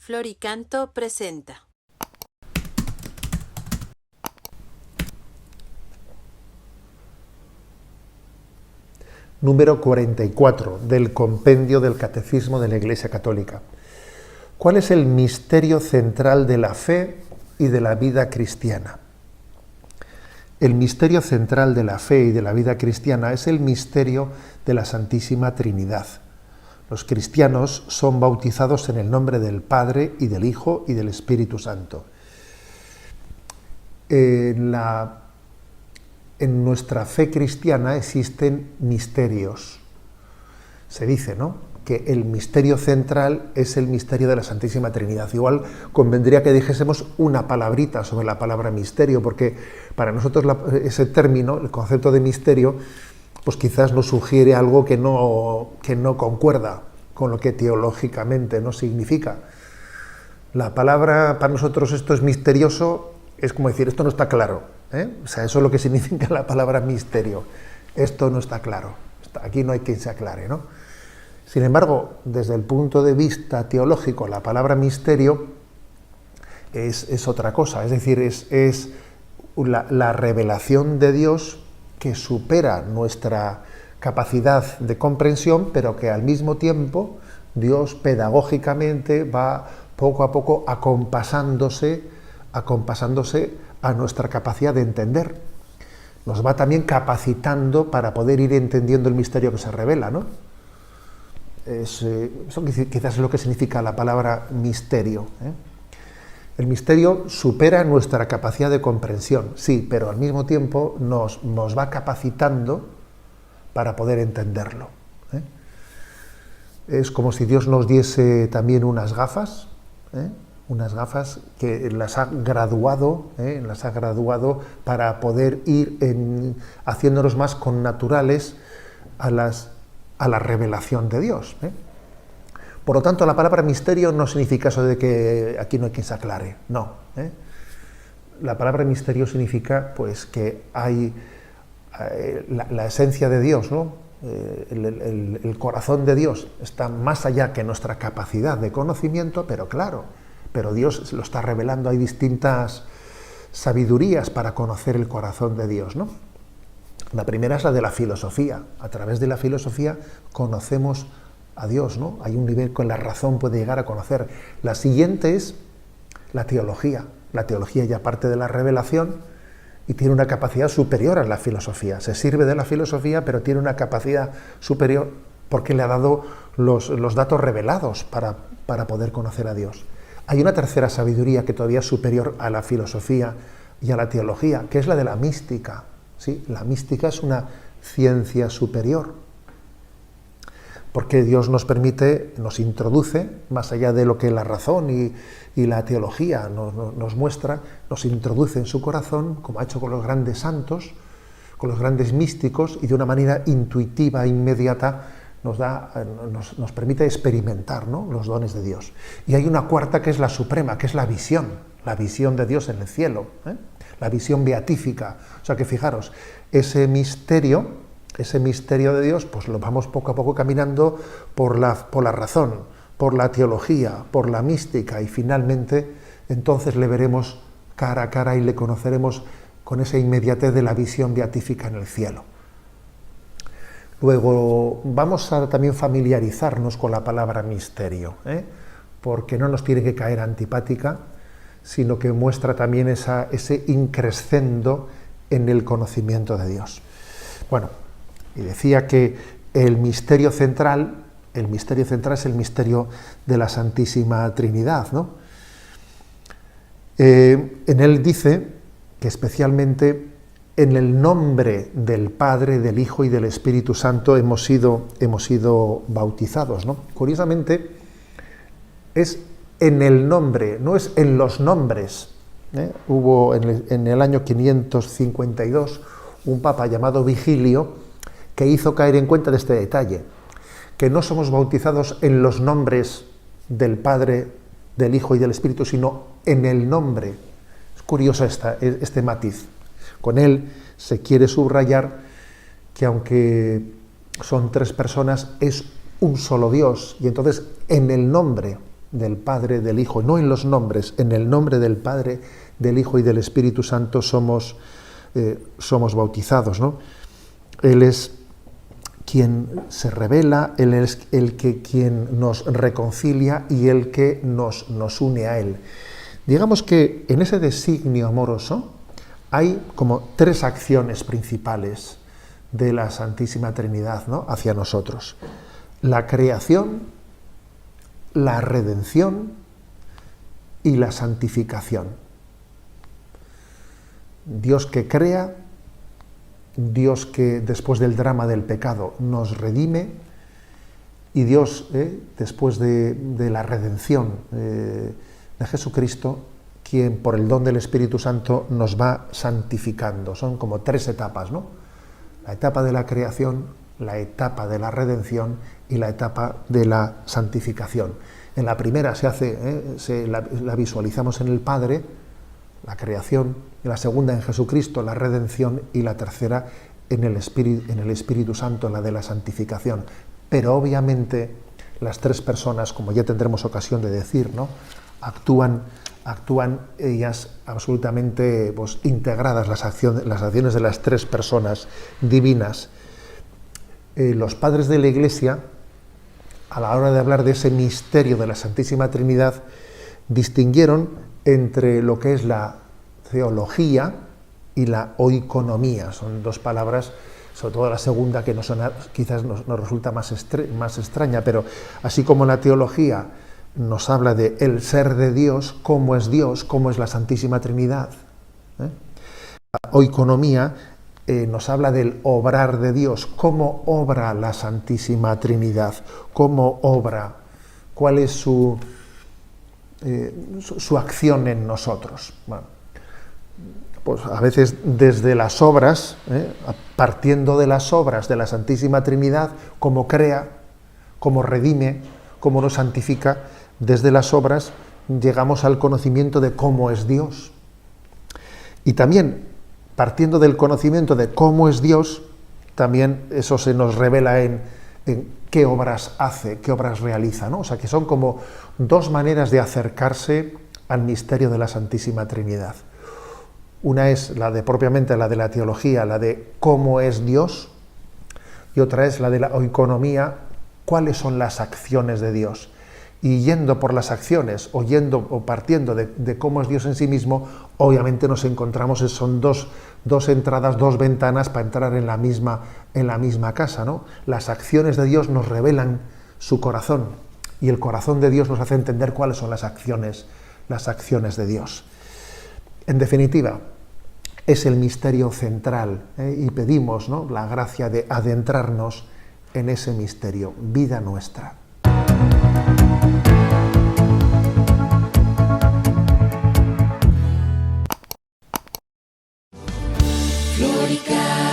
Floricanto presenta. Número 44 del Compendio del Catecismo de la Iglesia Católica. ¿Cuál es el misterio central de la fe y de la vida cristiana? El misterio central de la fe y de la vida cristiana es el misterio de la Santísima Trinidad. Los cristianos son bautizados en el nombre del Padre y del Hijo y del Espíritu Santo. En nuestra fe cristiana existen misterios. Se dice, ¿no?, que el misterio central es el misterio de la Santísima Trinidad. Igual convendría que dijésemos una palabrita sobre la palabra misterio, porque para nosotros ese término, el concepto de misterio, pues quizás nos sugiere algo que no concuerda con lo que teológicamente no significa. La palabra, para nosotros esto es misterioso, es como decir, esto no está claro, ¿eh? O sea, eso es lo que significa la palabra misterio. Esto no está claro. Aquí no hay quien se aclare, ¿no? Sin embargo, desde el punto de vista teológico, la palabra misterio es otra cosa. Es decir, es la revelación de Dios que supera nuestra capacidad de comprensión, pero que al mismo tiempo Dios pedagógicamente va poco a poco acompasándose a nuestra capacidad de entender. Nos va también capacitando para poder ir entendiendo el misterio que se revela, ¿no? Eso quizás es lo que significa la palabra misterio, ¿eh? El misterio supera nuestra capacidad de comprensión, sí, pero al mismo tiempo nos va capacitando para poder entenderlo, ¿eh? Es como si Dios nos diese también unas gafas, ¿eh? Unas gafas que las ha graduado para poder ir haciéndonos más connaturales a la revelación de Dios, ¿eh? Por lo tanto, la palabra misterio no significa eso de que aquí no hay quien se aclare, no, ¿eh? La palabra misterio significa pues que hay la esencia de Dios, ¿no? El corazón de Dios está más allá que nuestra capacidad de conocimiento, pero Dios lo está revelando. Hay distintas sabidurías para conocer el corazón de Dios, ¿no? La primera es la de la filosofía. A través de la filosofía conocemos a Dios, ¿no? Hay un nivel que la razón puede llegar a conocer. La siguiente es la teología. La teología ya parte de la revelación y tiene una capacidad superior a la filosofía. Se sirve de la filosofía, pero tiene una capacidad superior porque le ha dado los datos revelados para poder conocer a Dios. Hay una tercera sabiduría que todavía es superior a la filosofía y a la teología, que es la de la mística. ¿Sí? La mística es una ciencia superior, porque Dios nos introduce, más allá de lo que la razón y la teología nos muestra, nos introduce en su corazón, como ha hecho con los grandes santos, con los grandes místicos, y de una manera intuitiva, inmediata, nos permite experimentar, ¿no?, los dones de Dios. Y hay una cuarta que es la suprema, que es la visión de Dios en el cielo, ¿eh? La visión beatífica. O sea que fijaros, ese misterio de Dios, pues lo vamos poco a poco caminando por la razón, por la teología, por la mística, y finalmente entonces le veremos cara a cara y le conoceremos con esa inmediatez de la visión beatífica en el cielo. Luego vamos a también familiarizarnos con la palabra misterio, ¿eh? Porque no nos tiene que caer antipática, sino que muestra también ese increscendo en el conocimiento de Dios. Bueno, y decía que el misterio central es el misterio de la Santísima Trinidad, ¿no? En él dice que especialmente en el nombre del Padre, del Hijo y del Espíritu Santo hemos sido bautizados, ¿no? Curiosamente, es en el nombre, no es en los nombres, ¿eh? Hubo en el año 552 un papa llamado Vigilio que hizo caer en cuenta de este detalle, que no somos bautizados en los nombres del Padre, del Hijo y del Espíritu, sino en el nombre. Es curioso este matiz. Con él se quiere subrayar que aunque son tres personas, es un solo Dios, y entonces en el nombre del Padre, del Hijo, no en los nombres, en el nombre del Padre, del Hijo y del Espíritu Santo somos bautizados, ¿no? Él es quien se revela, Él es quien nos reconcilia y el que nos une a Él. Digamos que en ese designio amoroso hay como tres acciones principales de la Santísima Trinidad, ¿no?, hacia nosotros: la creación, la redención y la santificación. Dios que crea, Dios que después del drama del pecado nos redime, y Dios, después de la redención de Jesucristo, quien por el don del Espíritu Santo nos va santificando. Son como tres etapas, ¿no? La etapa de la creación, la etapa de la redención y la etapa de la santificación. En la primera la visualizamos en el Padre, la creación; en la segunda en Jesucristo, la redención; y la tercera en el Espíritu Santo, la de la santificación. Pero obviamente las tres personas, como ya tendremos ocasión de decir, ¿no?, actúan ellas absolutamente, pues, integradas, las acciones de las tres personas divinas. Los padres de la Iglesia, a la hora de hablar de ese misterio de la Santísima Trinidad, distinguieron entre lo que es la teología y la oikonomía. Son dos palabras, sobre todo la segunda, que quizás nos resulta más extraña, pero así como la teología nos habla de el ser de Dios, cómo es la Santísima Trinidad, la oikonomía nos habla del obrar de Dios, cómo obra la Santísima Trinidad, cómo obra, cuál es su acción en nosotros. Bueno, pues a veces desde las obras, partiendo de las obras de la Santísima Trinidad, cómo crea, cómo redime, cómo nos santifica, desde las obras llegamos al conocimiento de cómo es Dios. Y también, partiendo del conocimiento de cómo es Dios, también eso se nos revela en qué obras hace, qué obras realiza, ¿no? O sea, que son como dos maneras de acercarse al misterio de la Santísima Trinidad. Una es propiamente la de la teología, la de cómo es Dios, y otra es la de la oikonomía, cuáles son las acciones de Dios. Y yendo por las acciones, o partiendo de cómo es Dios en sí mismo, obviamente nos encontramos, son dos entradas, dos ventanas para entrar en la misma casa, ¿no? Las acciones de Dios nos revelan su corazón, y el corazón de Dios nos hace entender cuáles son las acciones de Dios. En definitiva, es el misterio central, y pedimos, ¿no?, la gracia de adentrarnos en ese misterio, vida nuestra. Glorica.